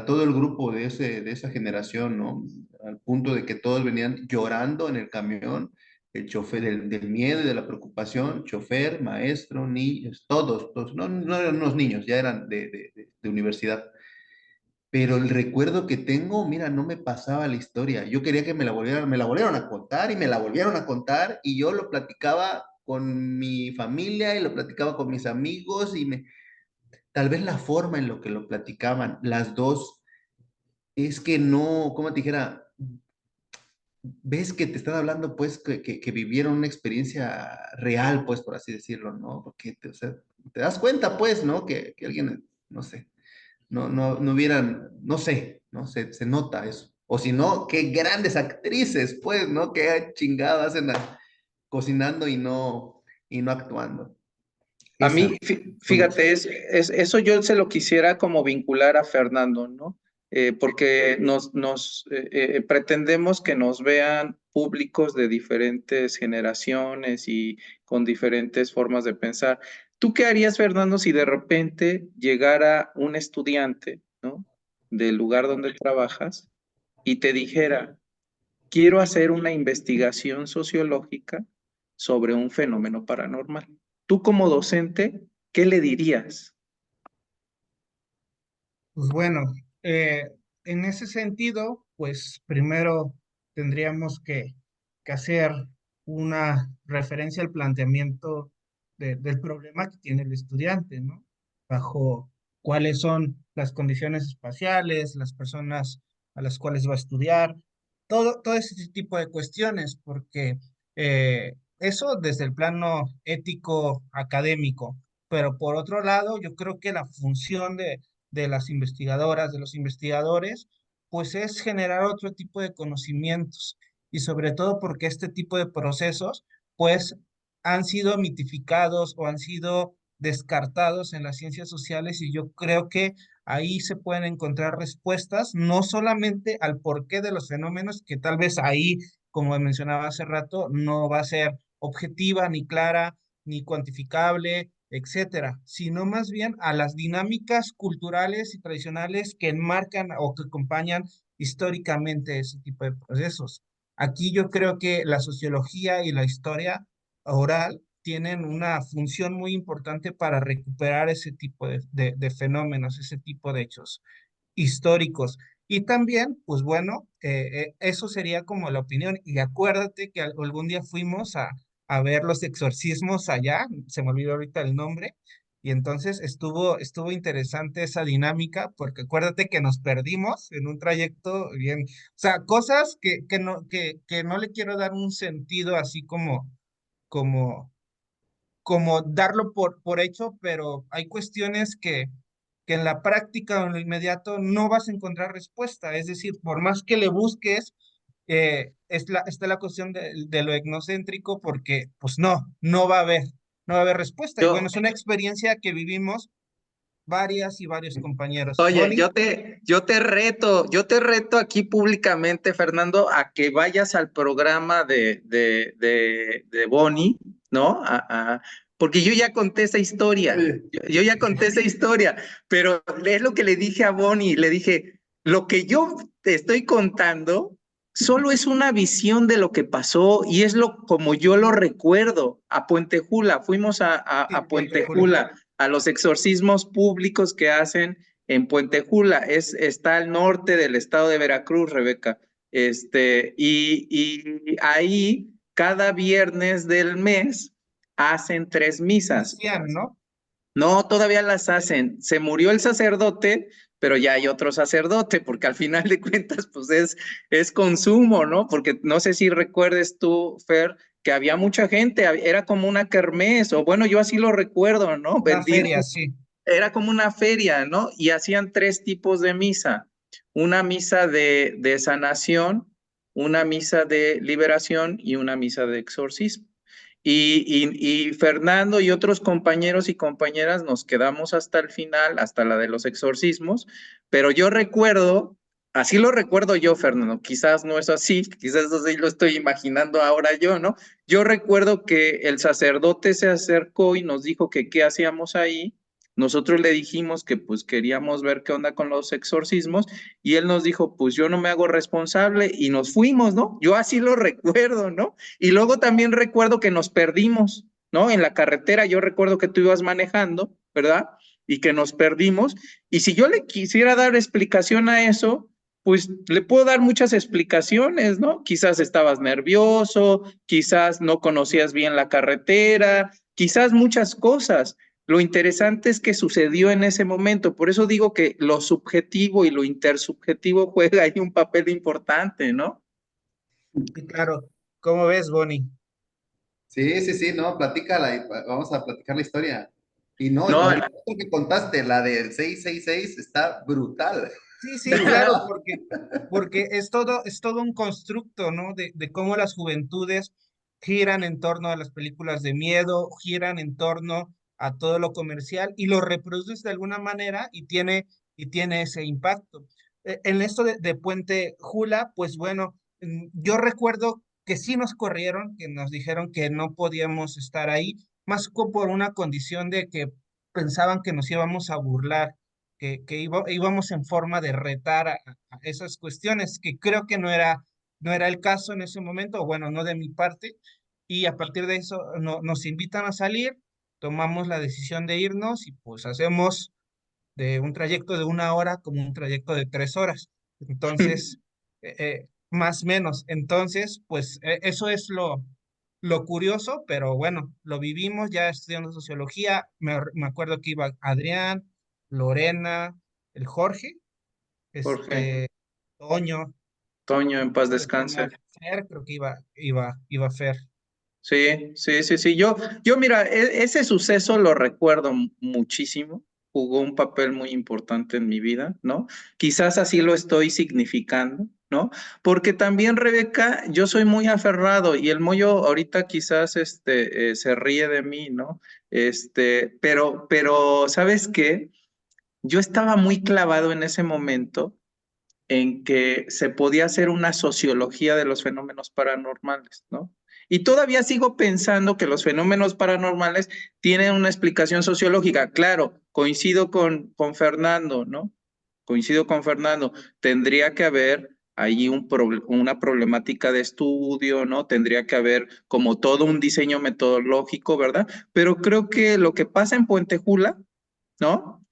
S3: todo el grupo de esa generación, ¿no? Al punto de que todos venían llorando en el camión, el chofer del miedo y de la preocupación, chofer, maestro, niños, todos, no eran unos niños, ya eran de universidad. Pero el recuerdo que tengo, mira, no me pasaba la historia. Yo quería que me la volvieron a contar y me la volvieron a contar y yo lo platicaba con mi familia y lo platicaba con mis amigos tal vez la forma en lo que lo platicaban, las dos, es que no, como te dijera, ves que te están hablando, pues, que vivieron una experiencia real, pues, por así decirlo, ¿no? Porque, o sea, te das cuenta, pues, ¿no? Que alguien, no sé, no hubieran, no sé, ¿no? Se nota eso. O si no, qué grandes actrices, pues, ¿no? Qué chingado hacen cocinando y no actuando.
S1: A
S3: Esa,
S1: mí,
S3: son dos.
S1: fíjate, eso yo se lo quisiera como vincular a Fernando, ¿no? Porque pretendemos que nos vean públicos de diferentes generaciones y con diferentes formas de pensar. ¿Tú qué harías, Fernando, si de repente llegara un estudiante, ¿no? Del lugar donde trabajas y te dijera, quiero hacer una investigación sociológica sobre un fenómeno paranormal? Tú como docente, ¿qué le dirías?
S2: Pues bueno, eh, en ese sentido, pues primero tendríamos que hacer una referencia al planteamiento del problema que tiene el estudiante, ¿no? Bajo cuáles son las condiciones espaciales, las personas a las cuales va a estudiar, todo ese tipo de cuestiones, porque eso desde el plano ético académico, pero por otro lado, yo creo que la función de las investigadoras, de los investigadores, pues es generar otro tipo de conocimientos y sobre todo porque este tipo de procesos, pues han sido mitificados o han sido descartados en las ciencias sociales y yo creo que ahí se pueden encontrar respuestas, no solamente al porqué de los fenómenos, que tal vez ahí, como mencionaba hace rato, no va a ser objetiva ni clara ni cuantificable, etcétera, sino más bien a las dinámicas culturales y tradicionales que enmarcan o que acompañan históricamente ese tipo de procesos. Aquí yo creo que la sociología y la historia oral tienen una función muy importante para recuperar ese tipo de fenómenos, ese tipo de hechos históricos. Y también, pues bueno, eso sería como la opinión. Y acuérdate que algún día fuimos a ver los exorcismos allá, se me olvidó ahorita el nombre, y entonces estuvo interesante esa dinámica, porque acuérdate que nos perdimos en un trayecto bien, o sea, cosas que no le quiero dar un sentido así como, como darlo por hecho, pero hay cuestiones que en la práctica o en lo inmediato no vas a encontrar respuesta. Es decir, por más que le busques, está la cuestión de lo etnocéntrico porque pues no va a haber, no va a haber respuesta. Y bueno,
S1: Yo,
S2: es una experiencia que vivimos varias y varios compañeros.
S1: oye,
S2: Bonnie,
S1: yo te reto aquí públicamente, Fernando, a que vayas al programa de Bonnie, ¿no? Porque yo ya conté esa historia,
S3: Oye,
S1: yo ya conté esa historia, pero es lo que le dije a Bonnie, le dije, lo que yo te estoy contando solo es una visión de lo que pasó y es lo como yo lo recuerdo a Puente Jula, fuimos
S2: sí,
S1: a
S2: Puente
S1: Puente
S2: Jula.
S1: Jula a los exorcismos públicos que hacen en Puente Jula, está al norte del estado de Veracruz, Rebeca. Y ahí cada viernes del mes hacen 3 misas.
S2: Hacían, ¿no?
S1: No, todavía las hacen. Se murió el sacerdote, pero ya hay otro sacerdote, porque al final de cuentas, pues es consumo, ¿no? Porque no sé si recuerdes tú, Fer, que había mucha gente, era como una kermés, o bueno, yo así lo recuerdo, ¿no?
S2: Una feria, sí.
S1: Era como una feria, ¿no? Y hacían 3 tipos de misa. Una misa de sanación, una misa de liberación y una misa de exorcismo. Y Fernando y otros compañeros y compañeras nos quedamos hasta el final, hasta la de los exorcismos, pero yo recuerdo, así lo recuerdo yo, Fernando, quizás no es así, quizás así lo estoy imaginando ahora yo, ¿no? Yo recuerdo que el sacerdote se acercó y nos dijo que qué hacíamos ahí. Nosotros le dijimos que pues queríamos ver qué onda con los exorcismos y él nos dijo, pues yo no me hago responsable y nos fuimos, ¿no? Yo así lo recuerdo, ¿no? Y luego también recuerdo que nos perdimos, ¿no? En la carretera, yo recuerdo que tú ibas manejando, ¿verdad? Y que nos perdimos. Y si yo le quisiera dar explicación a eso, pues le puedo dar muchas explicaciones, ¿no? Quizás estabas nervioso, quizás no conocías bien la carretera, quizás muchas cosas. Lo interesante es que sucedió en ese momento. Por eso digo que lo subjetivo y lo intersubjetivo juega ahí un papel importante, ¿no?
S2: Y claro, ¿cómo ves, Bonnie?
S3: Sí, sí, sí, no, platícala y vamos a platicar la historia. Y no,
S1: No,
S3: la otra que contaste, la del 666, está brutal.
S2: Sí, sí, claro, porque es todo un constructo, ¿no? De cómo las juventudes giran en torno a las películas de miedo, giran en torno a todo lo comercial y lo reproduces de alguna manera y tiene ese impacto. En esto de Puente Jula, pues bueno, yo recuerdo que sí nos corrieron, que nos dijeron que no podíamos estar ahí, más por una condición de que pensaban que nos íbamos a burlar íbamos en forma de retar a esas cuestiones, que creo que no era el caso en ese momento, o bueno, no de mi parte, y a partir de eso nos invitan a salir, tomamos la decisión de irnos y pues hacemos de un trayecto de 1 hora como un trayecto de 3 horas. Entonces, más o menos. Entonces, pues eso es lo curioso, pero bueno, lo vivimos ya estudiando sociología. Me acuerdo que iba Adrián, Lorena, el Jorge,
S1: Jorge,
S2: Toño,
S1: Toño, en paz
S2: de forma
S1: descanse.
S2: Fer, creo que iba Fer.
S1: Sí, sí, sí, sí. Mira, ese suceso lo recuerdo muchísimo. Jugó un papel muy importante en mi vida, ¿no? Quizás así lo estoy significando, ¿no? Porque también, Rebeca, yo soy muy aferrado y el Moyo ahorita quizás se ríe de mí, ¿no? Pero, ¿sabes qué? Yo estaba muy clavado en ese momento en que se podía hacer una sociología de los fenómenos paranormales, ¿no? Y todavía sigo pensando que los fenómenos paranormales tienen una explicación sociológica. Claro, coincido con Fernando, ¿no? Coincido con Fernando. Tendría que haber ahí una problemática de estudio, ¿no? Tendría que haber como todo un diseño metodológico, ¿verdad? Pero creo que lo que pasa en Puente Jula, ¿no?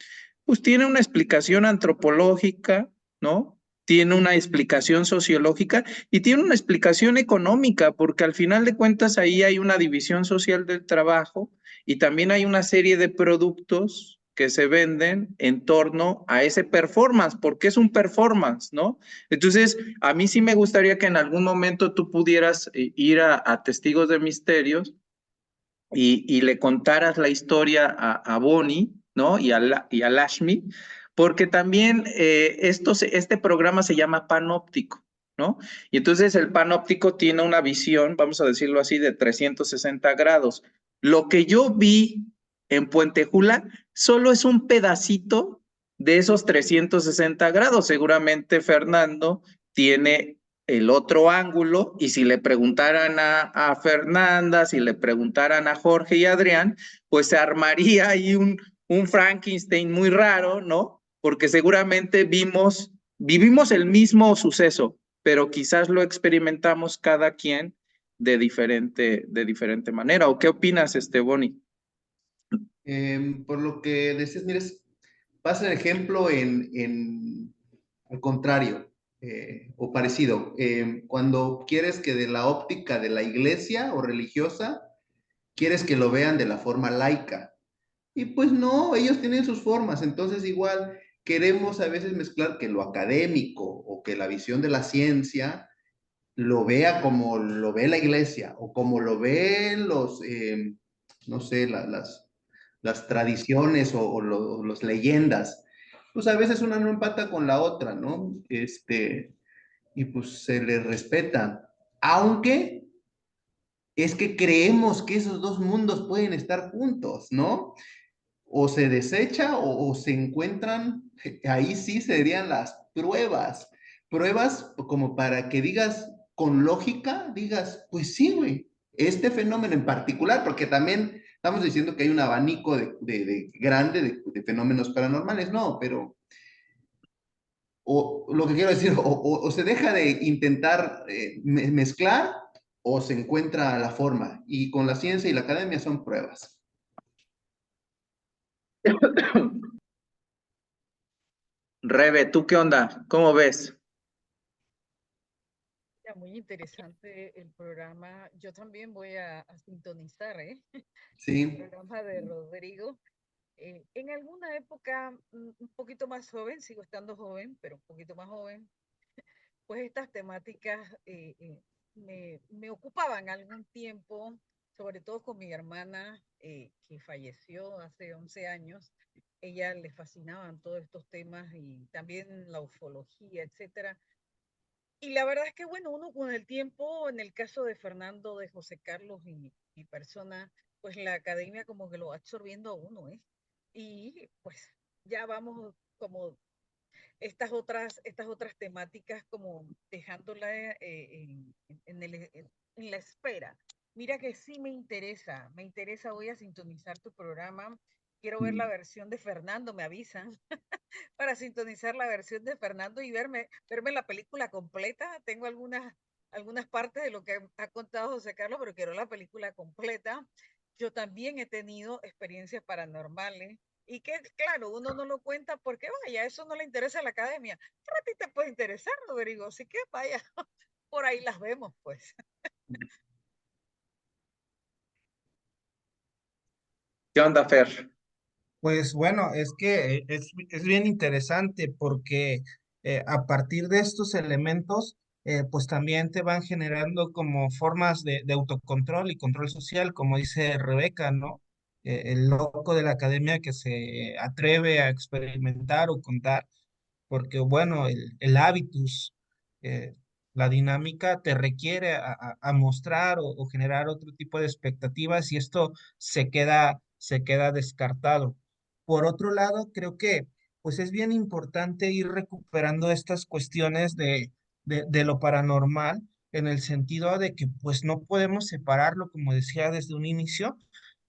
S1: Pues tiene una explicación antropológica, ¿no? Tiene una explicación sociológica y tiene una explicación económica, porque al final de cuentas ahí hay una división social del trabajo y también hay una serie de productos que se venden en torno a ese performance, porque es un performance, ¿no? Entonces, a mí sí me gustaría que en algún momento tú pudieras ir a Testigos de Misterios y le contaras la historia a Bonnie, ¿no? Y a Lashmi, porque también este programa se llama Panóptico, ¿no? Y entonces el Panóptico tiene una visión, vamos a decirlo así, de 360 grados. Lo que yo vi en Puente Jula solo es un pedacito de esos 360 grados. Seguramente Fernando tiene el otro ángulo y si le preguntaran a Fernanda, si le preguntaran a Jorge y Adrián, pues se armaría ahí un Frankenstein muy raro, ¿no? Porque seguramente vivimos el mismo suceso, pero quizás lo experimentamos cada quien de diferente manera. ¿O qué opinas, Bonnie?
S3: Por lo que decías, mires, pasa el ejemplo al contrario, o parecido. Cuando quieres que de la óptica de la iglesia o religiosa, quieres que lo vean de la forma laica. Y pues no, ellos tienen sus formas, entonces igual queremos a veces mezclar que lo académico o que la visión de la ciencia lo vea como lo ve la iglesia o como lo ven no sé, las tradiciones o las leyendas. Pues a veces una no empata con la otra, ¿no? Y pues se le respeta, aunque es que creemos que esos dos mundos pueden estar juntos, ¿no? O se desecha o se encuentran, ahí sí serían las pruebas. Pruebas como para que digas con lógica, digas, pues sí, güey, este fenómeno en particular, porque también estamos diciendo que hay un abanico grande de fenómenos paranormales, no, pero o lo que quiero decir, o se deja de intentar mezclar o se encuentra la forma. Y con la ciencia y la academia son pruebas.
S1: Rebe, ¿tú qué onda? ¿Cómo ves?
S4: Muy interesante el programa. Yo también voy a sintonizar, el
S3: Sí.
S4: programa de Rodrigo. En alguna época un poquito más joven, sigo estando joven, pero un poquito más joven, pues estas temáticas me ocupaban algún tiempo, sobre todo con mi hermana que falleció hace 11 años. Ella le fascinaban todos estos temas y también la ufología, etcétera. Y la verdad es que, bueno, uno con el tiempo, en el caso de Fernando, de José Carlos y mi persona, pues la academia como que lo va absorbiendo a uno, ¿eh? Y pues ya vamos como estas otras temáticas como dejándola en la espera. Mira que sí me interesa, voy a sintonizar tu programa, quiero ver la versión de Fernando, me avisan, para sintonizar la versión de Fernando y verme la película completa. Tengo algunas partes de lo que ha contado José Carlos, pero quiero la película completa. Yo también he tenido experiencias paranormales y que, claro, uno no lo cuenta porque, vaya, eso no le interesa a la academia. Pero a ti te puede interesar, Rodrigo, así que, vaya, por ahí las vemos, pues.
S1: ¿Qué onda, Fer?
S2: Pues bueno, es que es bien interesante porque a partir de estos elementos, pues también te van generando como formas de autocontrol y control social, como dice Rebeca, ¿no? El loco de la academia que se atreve a experimentar o contar, porque bueno, el hábitus, eh, la dinámica te requiere a mostrar o generar otro tipo de expectativas y esto se queda descartado. Por otro lado, creo que pues es bien importante ir recuperando estas cuestiones de lo paranormal en el sentido de que pues no podemos separarlo, como decía desde un inicio,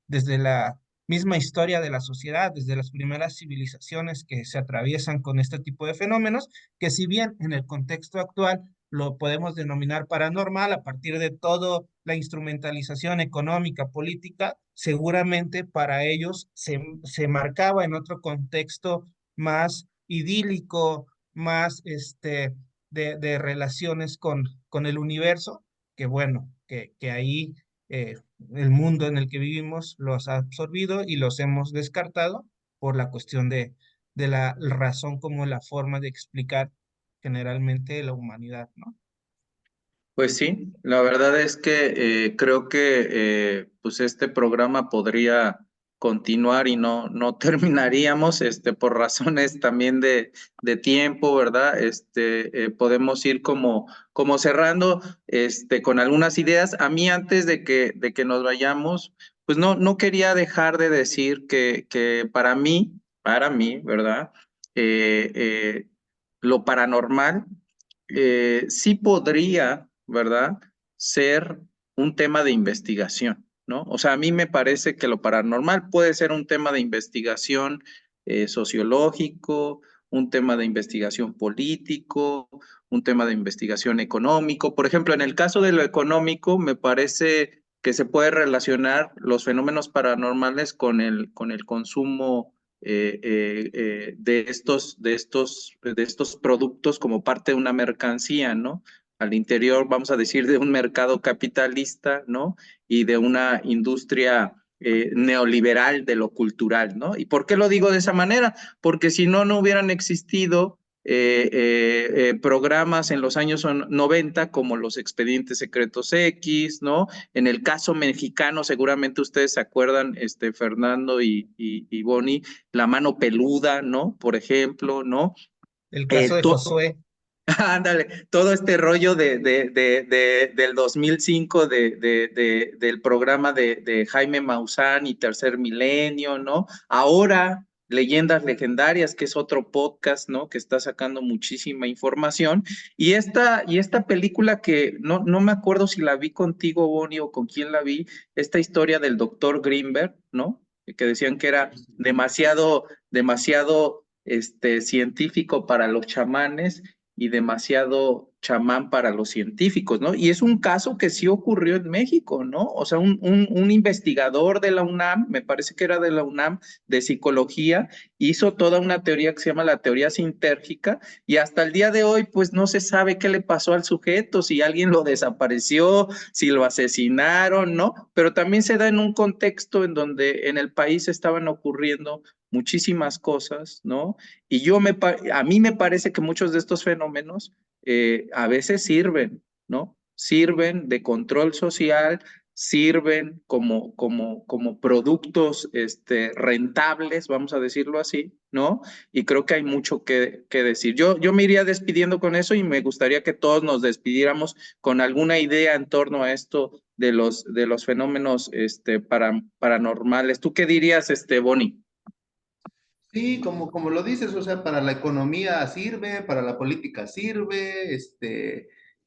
S2: desde la misma historia de la sociedad, desde las primeras civilizaciones que se atraviesan con este tipo de fenómenos, que si bien en el contexto actual lo podemos denominar paranormal a partir de toda la instrumentalización económica, política, seguramente para ellos se marcaba en otro contexto más idílico, más de relaciones con el universo, que bueno, que ahí el mundo en el que vivimos los ha absorbido y los hemos descartado por la cuestión de la razón como la forma de explicar generalmente la humanidad, ¿no?
S1: Pues sí, la verdad es que creo que pues este programa podría continuar y no terminaríamos por razones también de tiempo, ¿verdad? Podemos ir como cerrando con algunas ideas. A mí antes de que nos vayamos, pues no quería dejar de decir que para mí, ¿verdad? Lo paranormal sí podría, ¿verdad? Ser un tema de investigación, ¿no? O sea, a mí me parece que lo paranormal puede ser un tema de investigación sociológico, un tema de investigación político, un tema de investigación económico. Por ejemplo, en el caso de lo económico, me parece que se puede relacionar los fenómenos paranormales con el consumo de estos productos como parte de una mercancía, ¿no? Al interior, vamos a decir, de un mercado capitalista, ¿no? Y de una industria neoliberal de lo cultural, ¿no? ¿Y por qué lo digo de esa manera? Porque si no, no hubieran existido programas en los años 90 como los Expedientes Secretos X, ¿no? En el caso mexicano, seguramente ustedes se acuerdan, Fernando y Bonnie, La Mano Peluda, ¿no? Por ejemplo, ¿no?
S2: El caso de Josué.
S1: Ándale, todo este rollo del 2005 del programa de Jaime Maussan y Tercer Milenio, ¿no? Ahora, Leyendas Legendarias, que es otro podcast, ¿no? Que está sacando muchísima información. Y esta película que no me acuerdo si la vi contigo, Bonnie, o con quién la vi, esta historia del doctor Greenberg, ¿no? Que decían que era demasiado científico para los chamanes y demasiado chamán para los científicos, ¿no? Y es un caso que sí ocurrió en México, ¿no? O sea, un investigador de la UNAM, me parece que era de la UNAM, de psicología, hizo toda una teoría que se llama la teoría sintérgica y hasta el día de hoy, pues no se sabe qué le pasó al sujeto, si alguien lo desapareció, si lo asesinaron, ¿no? Pero también se da en un contexto en donde en el país estaban ocurriendo muchísimas cosas, ¿no? Y a mí me parece que muchos de estos fenómenos a veces sirven, ¿no? Sirven de control social, sirven como productos rentables, vamos a decirlo así, ¿no? Y creo que hay mucho que decir. Yo me iría despidiendo con eso y me gustaría que todos nos despidiéramos con alguna idea en torno a esto de los fenómenos paranormales. ¿Tú qué dirías, Bonnie?
S3: Sí, como lo dices, o sea, para la economía sirve, para la política sirve,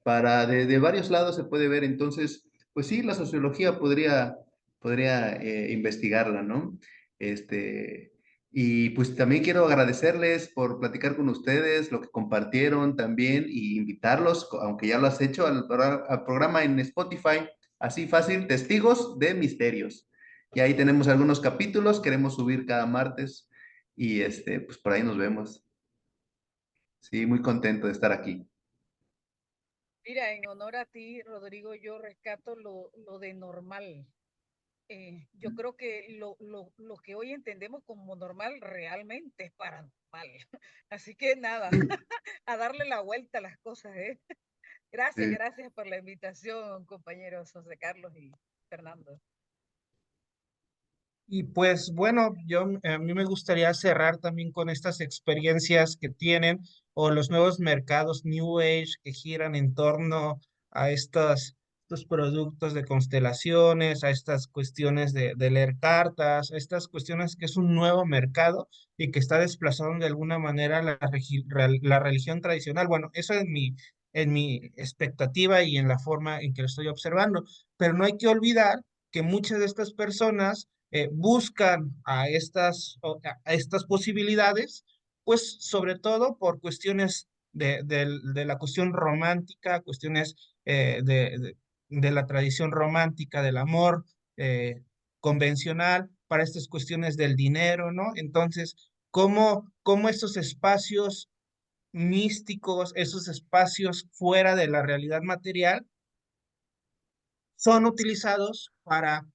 S3: para de varios lados se puede ver. Entonces, pues sí, la sociología podría investigarla, ¿no? Este, y pues también quiero agradecerles por platicar con ustedes, lo que compartieron también, y invitarlos, aunque ya lo has hecho, al programa en Spotify, así fácil, Testigos de Misterios. Y ahí tenemos algunos capítulos, queremos subir cada martes. Y pues por ahí nos vemos. Sí, muy contento de estar aquí.
S4: Mira, en honor a ti, Rodrigo, yo rescato lo de normal. Yo creo que lo que hoy entendemos como normal realmente es paranormal. Así que nada, a darle la vuelta a las cosas, ¿eh? Gracias,
S3: Sí.
S4: gracias por la invitación, compañeros José Carlos y Fernando.
S2: Y pues bueno, a mí me gustaría cerrar también con estas experiencias que tienen o los nuevos mercados New Age que giran en torno a estos productos de constelaciones, a estas cuestiones de leer cartas, a estas cuestiones que es un nuevo mercado y que está desplazando de alguna manera la religión tradicional. Bueno, eso es en mi expectativa y en la forma en que lo estoy observando, pero no hay que olvidar que muchas de estas personas buscan a estas posibilidades, pues sobre todo por cuestiones de la cuestión romántica, cuestiones de la tradición romántica, del amor convencional, para estas cuestiones del dinero, ¿no? Entonces, ¿cómo estos espacios místicos, esos espacios fuera de la realidad material, son utilizados para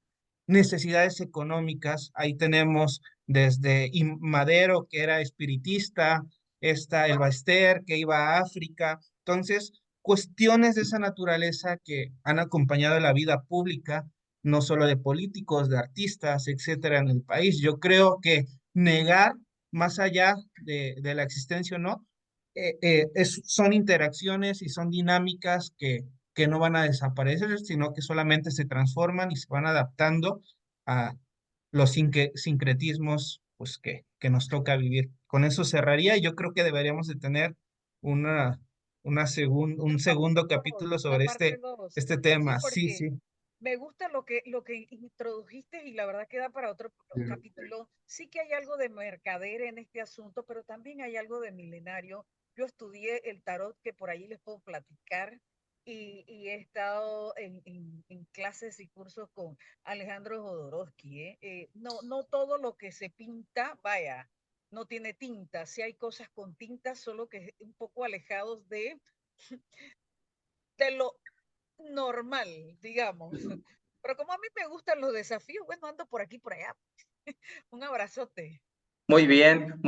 S2: necesidades económicas? Ahí tenemos desde Madero, que era espiritista, está el Baester, que iba a África. Entonces, cuestiones de esa naturaleza que han acompañado la vida pública, no solo de políticos, de artistas, etcétera, en el país. Yo creo que negar, más allá de la existencia o no, son interacciones y son dinámicas que no van a desaparecer, sino que solamente se transforman y se van adaptando a los sincretismos pues, que nos toca vivir. Con eso cerraría y yo creo que deberíamos de tener una, un segundo capítulo
S4: Una
S2: sobre
S4: parte
S2: este,
S4: 2,
S2: este
S4: sí,
S2: tema. Sí,
S4: porque
S2: sí.
S4: me gusta lo que introdujiste y la verdad que da para otro capítulo. Sí que hay algo de mercader en este asunto, pero también hay algo de milenario. Yo estudié el tarot, que por ahí les puedo platicar, y he estado en clases y cursos con Alejandro Jodorowsky, ¿eh? No todo lo que se pinta, vaya, no tiene tinta. Sí hay cosas con tinta, solo que un poco alejados de lo normal, digamos. Pero como a mí me gustan los desafíos, bueno, ando por aquí, por allá. Un abrazote.
S1: Muy bien,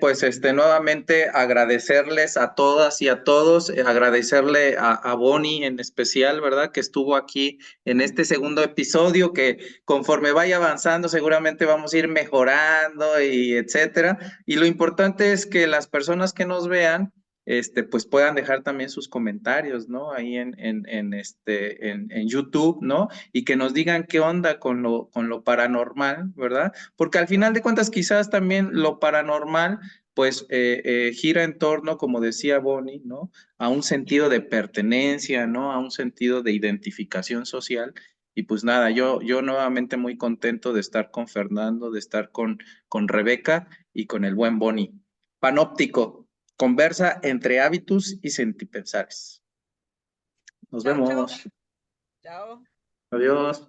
S1: pues nuevamente agradecerles a todas y a todos, agradecerle a Bonnie en especial, ¿verdad? Que estuvo aquí en este segundo episodio, que conforme vaya avanzando seguramente vamos a ir mejorando y etcétera. Y lo importante es que las personas que nos vean, pues puedan dejar también sus comentarios, ¿no? Ahí en YouTube, ¿no? Y que nos digan qué onda con lo paranormal, ¿verdad? Porque al final de cuentas quizás también lo paranormal pues gira en torno, como decía Bonnie, ¿no? A un sentido de pertenencia, ¿no? A un sentido de identificación social. Y pues nada, yo nuevamente muy contento de estar con Fernando, de estar con Rebeca y con el buen Bonnie. Panóptico, conversa entre hábitus y sentipensares. Nos
S4: Chao, chao.
S1: vemos.
S4: Chao.
S1: Adiós.